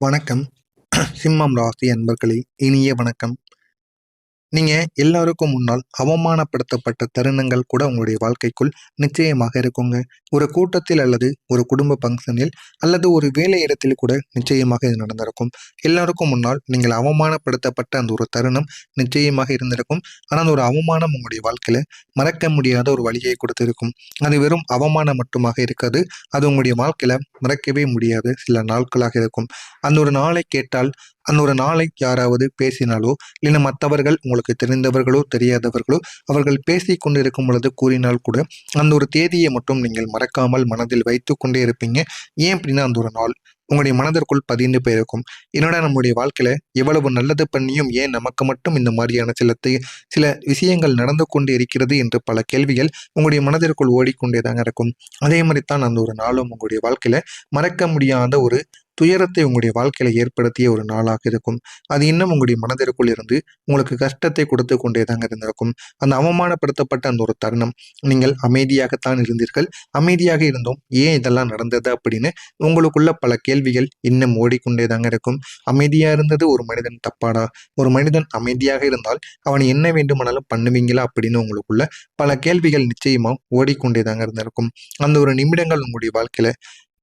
வணக்கம். சிம்மம் ராசி அன்பர்களே, இனிய வணக்கம். நீங்க எல்லாருக்கும் முன்னால் அவமானப்படுத்தப்பட்ட தருணங்கள் கூட உங்களுடைய வாழ்க்கைக்குள் நிச்சயமாக இருக்குங்க. ஒரு கூட்டத்தில் அல்லது ஒரு குடும்ப ஃபங்க்ஷனில் அல்லது ஒரு வேலை இடத்தில் கூட நிச்சயமாக இது நடந்திருக்கும். எல்லாருக்கும் முன்னால் நீங்கள் அவமானப்படுத்தப்பட்ட அந்த ஒரு தருணம் நிச்சயமாக இருந்திருக்கும். ஆனால் அந்த ஒரு அவமானம் உங்களுடைய வாழ்க்கையில மறக்க முடியாத ஒரு வழியை கொடுத்திருக்கும். அது வெறும் அவமானம் மட்டுமாக இருக்காது. அது உங்களுடைய வாழ்க்கையில மறக்கவே முடியாத சில நாட்களாக இருக்கும். அந்த ஒரு நாளை கேட்டால் அந்த ஒரு நாளை யாராவது பேசினாலோ இல்லைன்னா மற்றவர்கள் உங்களுக்கு தெரிந்தவர்களோ தெரியாதவர்களோ அவர்கள் பேசி கொண்டிருக்கும் பொழுது கூறினால் கூட அந்த ஒரு தேதியை மட்டும் நீங்கள் மறக்காமல் மனதில் வைத்து கொண்டே இருப்பீங்க. ஏன் அப்படின்னா அந்த ஒரு நாள் உங்களுடைய மனதிற்குள் பதிந்து போயிருக்கும். என்னடா நம்முடைய வாழ்க்கையில எவ்வளவு நல்லது பண்ணியும் ஏன் நமக்கு மட்டும் இந்த மாதிரியான சில விஷயங்கள் நடந்து கொண்டு இருக்கிறது என்று பல கேள்விகள் உங்களுடைய மனதிற்குள் ஓடிக்கொண்டேதாங்க இருக்கும். அதே மாதிரி தான் அந்த ஒரு நாளும் உங்களுடைய வாழ்க்கையில மறக்க முடியாத ஒரு துயரத்தை உங்களுடைய வாழ்க்கையில ஏற்படுத்திய ஒரு நாளாக இருக்கும். அது இன்னும் உங்களுடைய மனதிற்குள் இருந்து உங்களுக்கு கஷ்டத்தை கொடுத்து கொண்டே தாங்க இருந்திருக்கும். அந்த அவமானப்படுத்தப்பட்ட அந்த ஒரு தருணம் நீங்கள் அமைதியாகத்தான் இருந்தீர்கள். அமைதியாக இருந்தோம் ஏன் இதெல்லாம் நடந்தது அப்படின்னு உங்களுக்குள்ள பல கேள்விகள் இன்னும் ஓடிக்கொண்டே தாங்க இருக்கும். அமைதியா இருந்தது ஒரு மனிதன் தப்பாடா? ஒரு மனிதன் அமைதியாக இருந்தால் அவன் என்ன வேண்டுமானாலும் பண்ணுவீங்களா அப்படின்னு உங்களுக்குள்ள பல கேள்விகள் நிச்சயமா ஓடிக்கொண்டே தாங்க இருந்திருக்கும். அந்த ஒரு நிமிடங்கள் உங்களுடைய வாழ்க்கையில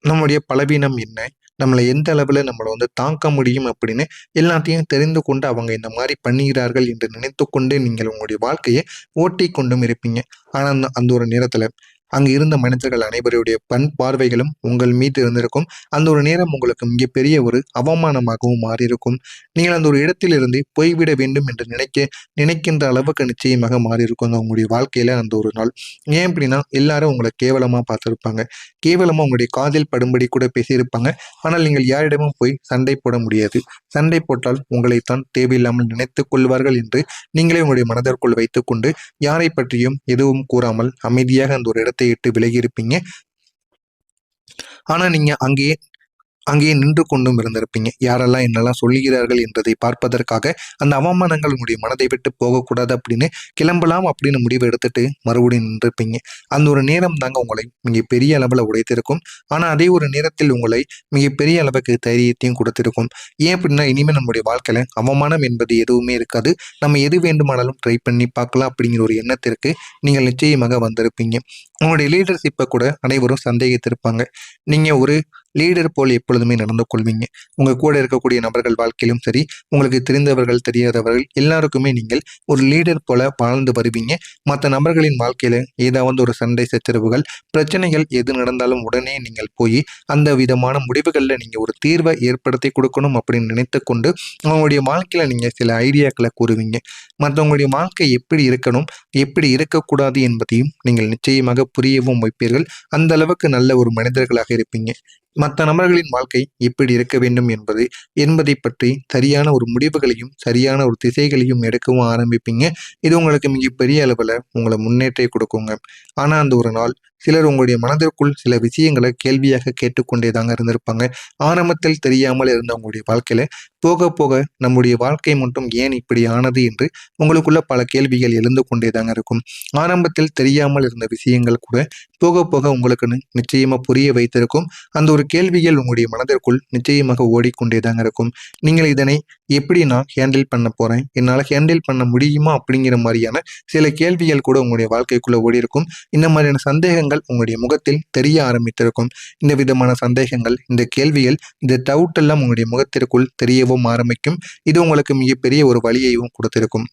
நம்முடைய பலவீனம் என்ன? நம்மளை எந்த அளவுல நம்மள தாக்க முடியும் அப்படின்னு எல்லாத்தையும் தெரிந்து கொண்டு அவங்க இந்த மாதிரி பண்ணுகிறார்கள் என்று நினைத்து கொண்டு நீங்கள் உங்களுடைய வாழ்க்கையை ஓட்டி கொண்டும் இருப்பீங்க. ஆனா அந்த ஒரு நேரத்துல அங்கு இருந்த மனிதர்கள் அனைவருடைய பார்வைகளும் உங்கள் மீது இருந்திருக்கும். அந்த ஒரு நேரம் உங்களுக்கு மிகப்பெரிய ஒரு அவமானமாகவும் மாறியிருக்கும். நீங்கள் அந்த ஒரு இடத்திலிருந்து போய்விட வேண்டும் என்று நினைக்கின்ற அளவுக்கு நிச்சயமாக மாறியிருக்கும் உங்களுடைய வாழ்க்கையில அந்த ஒரு நாள். ஏன் அப்படின்னா எல்லாரும் உங்களை கேவலமா பார்த்துருப்பாங்க. கேவலமா உங்களுடைய காதில் படும்படி கூட பேசியிருப்பாங்க. ஆனால் நீங்கள் யாரிடமும் போய் சண்டை போட முடியாது. சண்டை போட்டால் உங்களைத்தான் தேவையில்லாமல் நினைத்துக் கொள்வார்கள் என்று நீங்களே உங்களுடைய மனதிற்குள் வைத்துக்கொண்டு யாரை பற்றியும் எதுவும் கூறாமல் அமைதியாக அந்த ஒரு இடத்தை விட்டு விலகி இருப்பீங்க. ஆனா நீங்க அங்கேயே அங்கேயே நின்று கொண்டும் இருந்திருப்பீங்க. யாரெல்லாம் என்னெல்லாம் சொல்லுகிறார்கள் என்பதை பார்ப்பதற்காக அந்த அவமானங்கள் உங்களுடைய மனதை விட்டு போகக்கூடாது அப்படின்னு கிளம்பலாம் அப்படின்னு முடிவு எடுத்துட்டு மறுபடியும் நின்றுப்பீங்க. அந்த ஒரு நேரம் தாங்க உங்களை மிகப்பெரிய அளவில் உடைத்திருக்கும். ஆனால் அதே ஒரு நேரத்தில் உங்களை மிகப்பெரிய அளவுக்கு தைரியத்தையும் கொடுத்திருக்கும். ஏன் அப்படின்னா இனிமேல் நம்முடைய வாழ்க்கையில அவமானம் என்பது எதுவுமே இருக்காது. நம்ம எது வேண்டுமானாலும் ட்ரை பண்ணி பார்க்கலாம் அப்படிங்கிற ஒரு எண்ணத்திற்கு நீங்கள் நிச்சயமாக வந்திருப்பீங்க. உங்களுடைய லீடர்ஷிப்பை கூட அனைவரும் சந்தேகித்திருப்பாங்க. நீங்க ஒரு லீடர் போல் எப்பொழுதுமே நடந்து கொள்வீங்க. உங்க கூட இருக்கக்கூடிய நபர்கள் வாழ்க்கையிலும் சரி, உங்களுக்கு தெரிந்தவர்கள் தெரியாதவர்கள் எல்லாருக்குமே நீங்கள் ஒரு லீடர் போல வாழ்ந்து வருவீங்க. மற்ற நபர்களின் வாழ்க்கையில ஏதாவது ஒரு சண்டை சச்சரவுகள் பிரச்சனைகள் எது நடந்தாலும் உடனே நீங்கள் போய் அந்த விதமான முடிவுகளில் நீங்க ஒரு தீர்வை ஏற்படுத்தி கொடுக்கணும் அப்படின்னு நினைத்து கொண்டு அவங்களுடைய வாழ்க்கையில நீங்க சில ஐடியாக்களை கூறுவீங்க. மற்றவங்களுடைய வாழ்க்கை எப்படி இருக்கணும் எப்படி இருக்கக்கூடாது என்பதையும் நீங்கள் நிச்சயமாக புரியவும் வைப்பீர்கள். அந்த அளவுக்கு நல்ல ஒரு மனிதர்களாக இருப்பீங்க. மற்ற நபர்களின் வாழ்க்கை எப்படி இருக்க வேண்டும் என்பதை பற்றி சரியான ஒரு முடிவுகளையும் சரியான ஒரு திசைகளையும் எடுக்கவும் ஆரம்பிப்பீங்க. இது உங்களுக்கு மிகப்பெரிய அளவில் உங்களை முன்னேற்றி கொடுக்குங்க. ஆனால் அந்த ஒரு நாள் சிலர் உங்களுடைய மனதிற்குள் சில விஷயங்களை கேள்வியாக கேட்டுக்கொண்டே தாங்க இருந்திருப்பாங்க. ஆரம்பத்தில் தெரியாமல் இருந்த உங்களுடைய வாழ்க்கையில போக போக நம்முடைய வாழ்க்கை மட்டும் ஏன் இப்படி ஆனது என்று உங்களுக்குள்ள பல கேள்விகள் எழுந்து கொண்டே தாங்க இருக்கும். ஆரம்பத்தில் தெரியாமல் இருந்த விஷயங்கள் கூட போக போக உங்களுக்கு நிச்சயமா புரிய வைத்திருக்கும். அந்த ஒரு கேள்விகள் உங்களுடைய மனதிற்குள் நிச்சயமாக ஓடிக்கொண்டே தாங்க இருக்கும். நீங்கள் இதனை எப்படி நான் ஹேண்டில் பண்ண போறேன், என்னால் ஹேண்டில் பண்ண முடியுமா அப்படிங்கிற மாதிரியான சில கேள்விகள் கூட உங்களுடைய வாழ்க்கைக்குள்ள ஓடி இருக்கும். இந்த மாதிரியான சந்தேகங்கள் உங்களுடைய முகத்தில் தெரிய ஆரம்பித்திருக்கும். இந்த விதமான சந்தேகங்கள், இந்த கேள்விகள், இந்த டவுட் எல்லாம் உங்களுடைய முகத்திற்குள் தெரியவும் ஆரம்பிக்கும். இது உங்களுக்கு மிகப்பெரிய ஒரு வழியையும் கொடுத்திருக்கும்.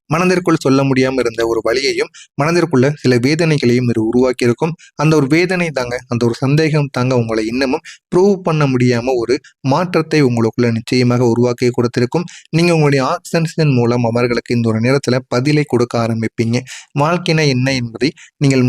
மனதிற்குள் சொல்ல முடியாமல் இருந்த ஒரு வழியையும் மனதிற்குள்ள சில வேதனைகளையும் இது உருவாக்கி இருக்கும். அந்த ஒரு வேதனை தாங்க, அந்த ஒரு சந்தேகம் தாங்க உங்களை இன்னமும் ப்ரூவ் பண்ண முடியாம ஒரு மாற்றத்தை உங்களுக்குள்ள நிச்சயமாக உருவாக்கி கொடுத்திருக்கும். நீங்க உங்களுடைய ஆக்ஷன்ஸின் மூலம் அவர்களுக்கு இந்த ஒரு நேரத்துல பதிலை கொடுக்க ஆரம்பிப்பீங்க. வாழ்க்கைனா என்ன என்பதை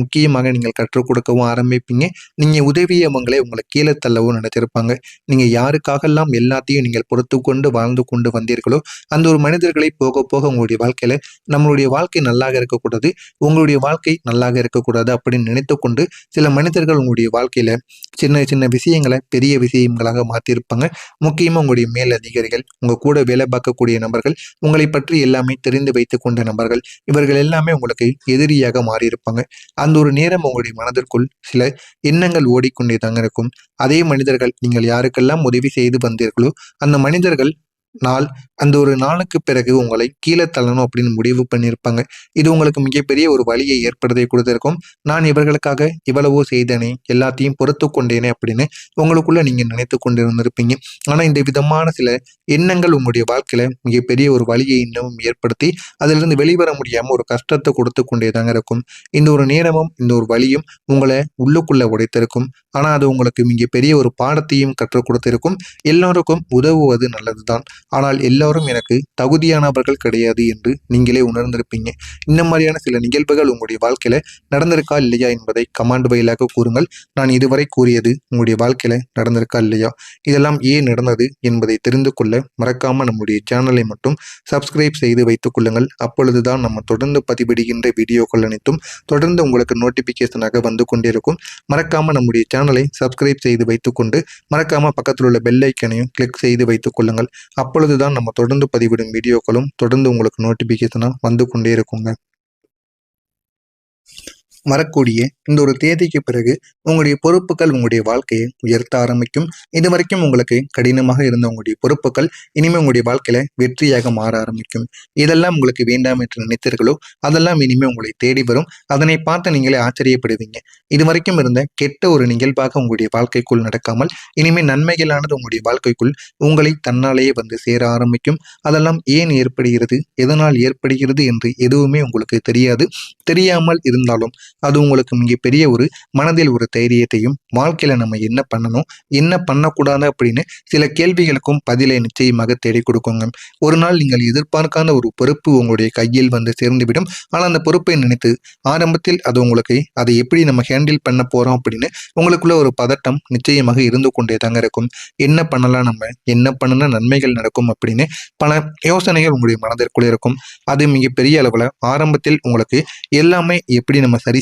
முக்கியமாக நீங்கள் கற்றுக் கொடுக்கவும் ஆரம்பிப்பீங்க. நீங்க உதவியவங்களை உங்களை கீழே தள்ளவும் நினைச்சிருப்பாங்க. நீங்க யாருக்காகலாம் எல்லாத்தையும் நீங்கள் பொறுத்து கொண்டு வாழ்ந்து கொண்டு வந்தீர்களோ அந்த ஒரு மனிதர்களை போக போக உங்களுடைய வாழ்க்கையில நம்மளுடைய வாழ்க்கை நல்லாக இருக்கக்கூடாது, உங்களுடைய வாழ்க்கை நல்லாக இருக்கக்கூடாது அப்படின்னு நினைத்து கொண்டு சில மனிதர்கள் உங்களுடைய வாழ்க்கையில சின்ன சின்ன விஷயங்களை பெரிய விஷயங்களாக மாற்றியிருப்பாங்க. முக்கியமாக உங்களுடைய மேல் அதிகாரிகள், உங்க கூட வேலை பார்க்கக்கூடிய நபர்கள், உங்களை பற்றி எல்லாமே தெரிந்து வைத்துக் கொண்ட நபர்கள், இவர்கள் எல்லாமே உங்களுக்கு எதிரியாக மாறியிருப்பாங்க. அந்த ஒரு நேரம் உங்களுடைய மனதிற்குள் சில எண்ணங்கள் ஓடிக்கொண்டே தாங்க இருக்கும். அதே மனிதர்கள் நீங்கள் யாருக்கெல்லாம் உதவி செய்து வந்தீர்களோ அந்த மனிதர்கள் நாள் அந்த ஒரு நாளுக்கு பிறகு உங்களை கீழே தள்ளணும் அப்படின்னு முடிவு பண்ணியிருப்பாங்க. இது உங்களுக்கு மிகப்பெரிய ஒரு வலியை ஏற்படுத்தி கொடுத்திருக்கும். நான் இவர்களுக்காக இவ்வளவோ செய்தேனே, எல்லாத்தையும் பொறுத்து கொண்டேனே அப்படின்னு உங்களுக்குள்ள நீங்க நினைத்து கொண்டு இருந்திருப்பீங்க. ஆனா இந்த விதமான சில எண்ணங்கள் உங்களுடைய வாழ்க்கையில மிகப்பெரிய ஒரு வலியை இன்னமும் ஏற்படுத்தி அதிலிருந்து வெளிவர முடியாம ஒரு கஷ்டத்தை கொடுத்து கொண்டே தாங்க இருக்கும். இந்த ஒரு நேரமும் இந்த ஒரு வலியும் உங்களை உள்ளுக்குள்ள உடைத்திருக்கும். ஆனா அது உங்களுக்கு மிகப்பெரிய ஒரு பாடத்தையும் கற்றுக் கொடுத்திருக்கும். எல்லோருக்கும் உதவுவது நல்லதுதான், ஆனால் எல்லாரும் எனக்கு தகுதியானவர்கள் கிடையாது என்று நீங்களே உணர்ந்திருப்பீங்க. இந்த மாதிரியான சில நிகழ்வுகள் உங்களுடைய வாழ்க்கையில நடந்திருக்கா இல்லையா என்பதை கமெண்ட் வாயிலாக கூறுங்கள். நான் இதுவரை கூறியது உங்களுடைய வாழ்க்கையில நடந்திருக்கா இல்லையா, இதெல்லாம் ஏன் நடந்தது என்பதை தெரிந்து கொள்ள மறக்காம நம்முடைய சேனலை மட்டும் சப்ஸ்கிரைப் செய்து வைத்துக் கொள்ளுங்கள். அப்பொழுதுதான் நம்ம தொடர்ந்து பதிவிடுகின்ற வீடியோக்கள் அனைத்தும் தொடர்ந்து உங்களுக்கு நோட்டிபிகேஷனாக வந்து கொண்டிருக்கும். மறக்காம நம்முடைய சேனலை சப்ஸ்கிரைப் செய்து வைத்துக்கொண்டு மறக்காம பக்கத்தில் உள்ள பெல் ஐக்கனையும் கிளிக் செய்து வைத்துக் கொள்ளுங்கள். அப்பொழுதுதான் நம்ம தொடர்ந்து பதிவிடும் வீடியோக்களும் தொடர்ந்து உங்களுக்கு நோட்டிபிகேஷனாக வந்து கொண்டே இருக்குங்க. வரக்கூடிய இந்த ஒரு தேதிக்கு பிறகு உங்களுடைய பொறுப்புகள் உங்களுடைய வாழ்க்கையை உயர்த்த ஆரம்பிக்கும். இது வரைக்கும் உங்களுக்கு கடினமாக இருந்த உங்களுடைய பொறுப்புகள் இனிமேல் உங்களுடைய வாழ்க்கையில வெற்றியாக மாற ஆரம்பிக்கும். இதெல்லாம் உங்களுக்கு வேண்டாம் என்று நினைத்தீர்களோ அதெல்லாம் இனிமேல் உங்களை தேடி வரும். அதனை பார்த்து நீங்களே ஆச்சரியப்படுவீங்க. இது வரைக்கும் இருந்த கெட்ட ஒரு நிகழ்வாக உங்களுடைய வாழ்க்கைக்குள் நடக்காமல் இனிமேல் நன்மைகளானது உங்களுடைய வாழ்க்கைக்குள் உங்களை தன்னாலேயே வந்து சேர ஆரம்பிக்கும். அதெல்லாம் ஏன் ஏற்படுகிறது, எதனால் ஏற்படுகிறது என்று எதுவுமே உங்களுக்கு தெரியாது. தெரியாமல் இருந்தாலும் அது உங்களுக்கு மிகப்பெரிய ஒரு மனதில் ஒரு தைரியத்தையும், வாழ்க்கையில நம்ம என்ன பண்ணணும் என்ன பண்ணக்கூடாது அப்படின்னு சில கேள்விகளுக்கும் பதிலை நிச்சயமாக தேடி கொடுக்குங்க. ஒரு நாள் நீங்கள் எதிர்பார்க்காத ஒரு பொறுப்பு உங்களுடைய கையில் வந்து சேர்ந்துவிடும். ஆனால் அந்த பொறுப்பை நினைத்து ஆரம்பத்தில் அது உங்களுக்கு அதை எப்படி நம்ம ஹேண்டில் பண்ண போறோம் அப்படின்னு உங்களுக்குள்ள ஒரு பதட்டம் நிச்சயமாக இருந்து கொண்டே தாங்க இருக்கும். என்ன பண்ணலாம், நம்ம என்ன பண்ணினா நன்மைகள் நடக்கும் அப்படின்னு பல யோசனைகள் உங்களுடைய மனதிற்குள்ளே இருக்கும். அது மிகப்பெரிய அளவில் ஆரம்பத்தில் உங்களுக்கு எல்லாமே எப்படி நம்ம சரி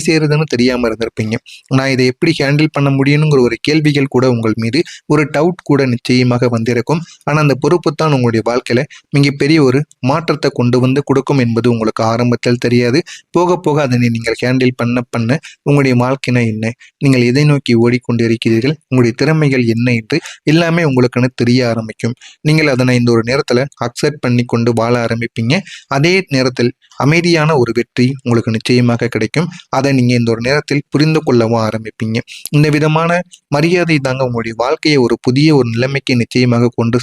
செய்யறதுன்னு தெரியாம இருந்திருப்பீங்க. நான் இதை எப்படி ஹேண்டில் பண்ண முடியுங்கிற ஒரு கேள்விகள் கூட உங்கள் மீது ஒரு டவுட் கூட நிச்சயமாக வந்திருக்கும். ஆனா அந்த பொறுப்பு தான் உங்களுடைய வாழ்க்கையில மிகப்பெரிய ஒரு மாற்றத்தை கொண்டு வந்து கொடுக்கும் என்பது உங்களுக்கு ஆரம்பத்தில் தெரியாது. போக போக அதனை நீங்கள் ஹேண்டில் பண்ண உங்களுடைய வாழ்க்கைனா என்ன, நீங்கள் எதை நோக்கி ஓடிக்கொண்டிருக்கிறீர்கள், உங்களுடைய திறமைகள் என்ன என்று எல்லாமே உங்களுக்குன்னு தெரிய ஆரம்பிக்கும். நீங்கள் அதனை இந்த ஒரு நேரத்துல அக்செப்ட் பண்ணி கொண்டு வாழ ஆரம்பிப்பீங்க. அதே நேரத்தில் அமைதியான ஒரு வெற்றி உங்களுக்கு நிச்சயமாக கிடைக்கும். அதை நீங்க இந்த ஒரு நேரத்தில் புரிந்து கொள்ளவும் ஆரம்பிப்பீங்க. இந்த விதமான மரியாதை தாங்க உங்களுடைய வாழ்க்கையை ஒரு புதிய ஒரு நிலைமைக்கு நிச்சயமாக கொண்டு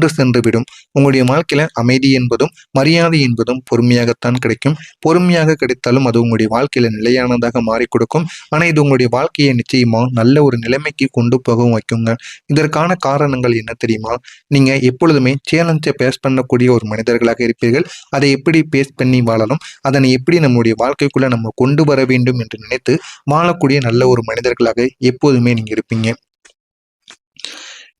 சென்று விடும். உங்களுடைய வாழ்க்கையில அமைதி என்பதும் மரியாதை என்பதும் பொறுமையாகத்தான் கிடைக்கும். பொறுமையாக கிடைத்தாலும் அது உங்களுடைய வாழ்க்கையில நிலையானதாக மாறி கொடுக்கும். ஆனா இது உங்களுடைய வாழ்க்கையை நிச்சயமா நல்ல ஒரு நிலைமைக்கு கொண்டு போகவும் வைக்குங்க. இதற்கான காரணங்கள் என்ன தெரியுமா? நீங்க எப்பொழுதுமே சேலஞ்சை பேஸ் பண்ணக்கூடிய ஒரு மனிதர்களாக இருப்பீர்கள். அதை எப்படி பேஸ் பண்ணி வாழணும், அதனை எப்படி நம்முடைய வாழ்க்கைக்குள்ள நம்ம கொண்டு வர வேண்டும் என்று நினைத்து வாழக்கூடிய நல்ல ஒரு மனிதர்களாக எப்போதுமே நீங்க இருப்பீங்க.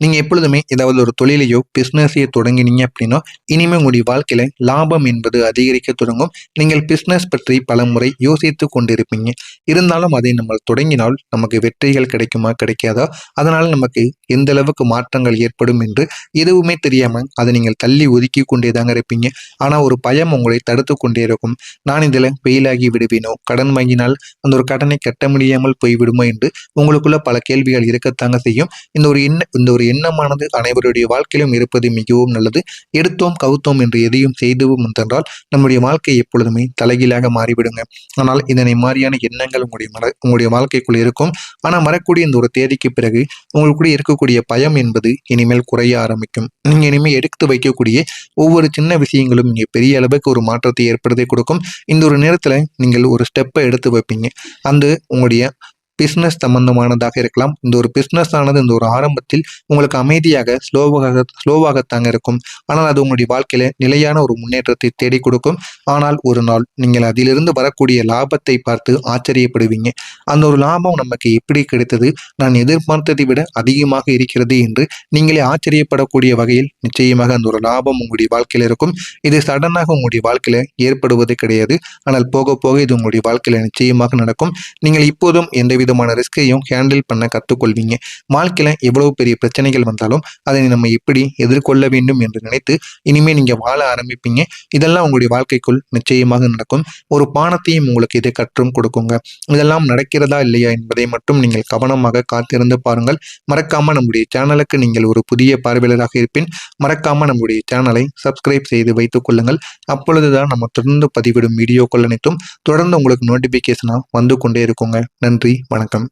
நீங்க எப்பொழுதுமே ஏதாவது ஒரு தொழிலையோ பிஸ்னஸையோ தொடங்கினீங்க அப்படின்னா இனிமே உங்களுடைய வாழ்க்கையில லாபம் என்பது அதிகரிக்க தொடங்கும். நீங்கள் பிஸ்னஸ் பற்றி பல முறை யோசித்து கொண்டிருப்பீங்க. இருந்தாலும் அதை நம்ம தொடங்கினால் நமக்கு வெற்றிகள் கிடைக்குமா கிடைக்காதா, அதனால நமக்கு எந்த அளவுக்கு மாற்றங்கள் ஏற்படும் என்று எதுவுமே தெரியாம அதை நீங்கள் தள்ளி ஒதுக்கி கொண்டே தாங்க இருப்பீங்க. ஆனா ஒரு பயம் உங்களை தடுத்து கொண்டே இருக்கும். நான் இதுல ஃபெயிலாகி விடுவேனோ, கடன் வாங்கினால் அந்த ஒரு கடனை கட்ட முடியாமல் போய்விடுமோ என்று உங்களுக்குள்ள பல கேள்விகள் இருக்கத்தாங்க செய்யும். இந்த ஒரு எண்ணமானது அனைவருடைய வாழ்க்கையிலும் இருப்பது மிகவும் நல்லது. எடுத்தோம் கவுத்தோம் என்று எதையும் செய்துவோம் என்றால் நம்முடைய வாழ்க்கை எப்பொழுதுமே தலைகீழாக மாறிவிடுங்க. ஆனால் இதனை மாதிரியான எண்ணங்கள் உங்களுடைய வாழ்க்கைக்குள் இருக்கும். ஆனால் வரக்கூடிய இந்த ஒரு தேதிக்கு பிறகு உங்களுக்குள்ள இருக்கக்கூடிய பயம் என்பது இனிமேல் குறைய ஆரம்பிக்கும். நீங்க இனிமேல் எடுத்து வைக்கக்கூடிய ஒவ்வொரு சின்ன விஷயங்களும் இங்கே பெரிய அளவுக்கு ஒரு மாற்றத்தை ஏற்படுத்தி கொடுக்கும். இந்த ஒரு நேரத்துல நீங்கள் ஒரு ஸ்டெப்பை எடுத்து வைப்பீங்க. அந்த உங்களுடைய பிஸ்னஸ் சம்பந்தமானதாக இருக்கலாம். இந்த ஒரு பிஸ்னஸ் ஆனது இந்த ஒரு ஆரம்பத்தில் உங்களுக்கு அமைதியாக ஸ்லோவாகத்தாங்க இருக்கும். ஆனால் அது உங்களுடைய வாழ்க்கையில நிலையான ஒரு முன்னேற்றத்தை தேடி கொடுக்கும். ஆனால் ஒரு நாள் நீங்கள் அதிலிருந்து வரக்கூடிய லாபத்தை பார்த்து ஆச்சரியப்படுவீங்க. அந்த ஒரு லாபம் நமக்கு எப்படி கிடைத்தது, நான் எதிர்பார்த்ததை விட அதிகமாக இருக்கிறது என்று நீங்களே ஆச்சரியப்படக்கூடிய வகையில் நிச்சயமாக அந்த ஒரு லாபம் உங்களுடைய வாழ்க்கையில இருக்கும். இது சடனாக உங்களுடைய வாழ்க்கையில ஏற்படுவது கிடையாது. ஆனால் போக போக இது உங்களுடைய வாழ்க்கையில நிச்சயமாக நடக்கும். நீங்கள் இப்போதும் எந்த விதமான ரிஸ்கையும் ஹேண்டில் பண்ண கற்றுக்கொள்வீங்க. வாழ்க்கையில எவ்வளவு பெரிய பிரச்சனைகள் வந்தாலும் அதை நம்ம எப்படி எதிர்கொள்ள வேண்டும் என்று நினைத்து இனிமே நீங்க வாழ ஆரம்பிப்பீங்க. இதெல்லாம் உங்களுடைய வாழ்க்கைக்குள் நிச்சயமாக நடக்கும். ஒரு பாடத்தையும் உங்களுக்கு இதை கற்றும் கொடுக்குங்க. இதெல்லாம் நடக்கிறதா இல்லையா என்பதை மட்டும் நீங்கள் கவனமாக காத்திருந்து பாருங்கள். மறக்காம நம்முடைய சேனலுக்கு நீங்கள் ஒரு புதிய பார்வையாளராக இருப்பின் மறக்காம நம்முடைய சேனலை சப்ஸ்கிரைப் செய்து வைத்துக் கொள்ளுங்கள். அப்பொழுதுதான் நம்ம தொடர்ந்து பதிவிடும் வீடியோக்கள் அனைத்தும் தொடர்ந்து உங்களுக்கு நோட்டிபிகேஷனா வந்து கொண்டே இருக்குங்க. நன்றி, வணக்கம்.